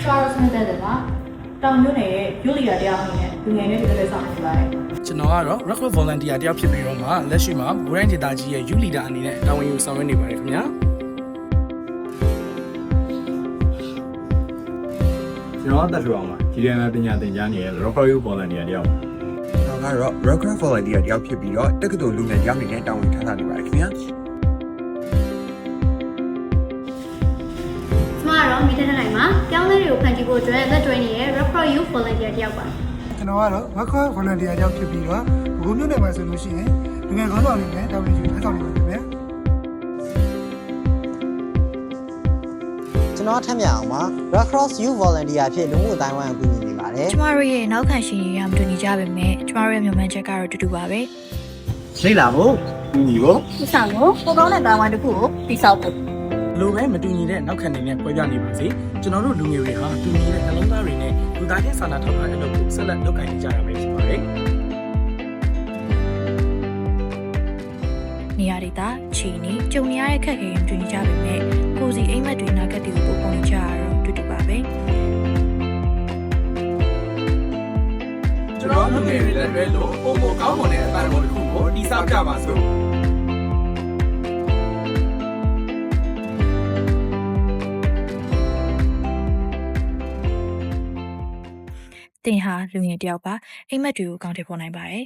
Charles နဲ့တဲ့ပါတောင်မြို့နယ်ရဲ့ယူလီယာတရားအနေနဲ့လူငယ်တွေဒီလိုဆောင်နေပါတယ်ကျွန်တော်ကတော့ Record Volunteer တယောက်ဖြစ်ပြီးတော့မှလက်ရှိမှာ Grand Data ကြီးရဲ့ U Leader အနေနဲ့တာဝန်ယူဆောင်ရွက်နေပါတယ်ခင်ဗျာကျွန်တော်တက်ထူအောင်ပါဒီနေ့ပညာသင်ကြားနေတဲ့ Record Volunteer တယောက်ကျွန်တော်ကတော့ Record Volunteer တယောက်ဖြစ်ပြီးတော့တက္ကသိုလ်လူငယ်တယောက်အနေနဲ့တာဝန်ထမ်းဆောင်နေပါတယ်ခင်ဗျာကျွန်တော်ကတော့မိတဲ့တိုင်းမှာကျောင်းသားတွေကိုဖန်တီးဖို့အတွက်လက်တွဲနေတဲ့ Record Youth Volunteer တယောက်ပါကျွန်တော်ကတော့ Record Volunteer တယောက်ဖြစ်ပြီးတော့ဘုံမြို့နယ်မှာဆိုလို့ရှိရင်လူငယ်ခေါင်းဆောင်တွေနဲ့တာဝန်ယူထမ်းဆောင်နေပါတယ်ခင်ဗျာကျွန်တော်ထက်မြအောင်ပါ Red Cross Youth Volunteer ဖြစ်လူမှုအတိုင်းဝိုင်းအကူအညီနေပါတယ်ကျမတို့ရဲ့နောက်ခံရှင်ရမတူညီကြပါပဲကျမတို့ရဲ့မြန်မာချက်ကတော့တူတူပါပဲလိမ့်လာဖို့ညီကိုဒီဆောင်ကိုပိုကောင်းတဲ့တိုင်းဝိုင်းတစ်ခုကိုတိစောက်ဖို့လိုပဲမတူညီတဲ့နောက်ခံနေနဲ့ပွဲပြနေပါစေကျွန်တော်တို့လူငယ်တွေဟာတူညီတဲ့နှလုံးသားတွေနဲ့လူသားချင်းစာနာထောက်ထားတဲ့လုပ်ကိုဆက်လက်လုပ်ကိုင်နေကြရမယ်ဖြစ်ပါတယ်နေရာဒေသချီနေကြုံနေရတဲ့ခက်ခဲရင်တူညီကြပါပဲကိုစီအိမ်မက်တွေနာကတ်တွေကိုပုံနေကြရတော့တူတူပါပဲကျွန်တော်လူငယ်တွေလည်းပဲလို့ပုံပေါ်ကောင်းမွန်တဲ့အတိုင်းပေါ်တစ်ခုကိုတိစောက်ကြပါစို့တင်ဟာလူငယ်တယောက်ပါအိမ်မက်တွေကိုကောင်းထည့်ပေါ်နိုင်ပါတယ်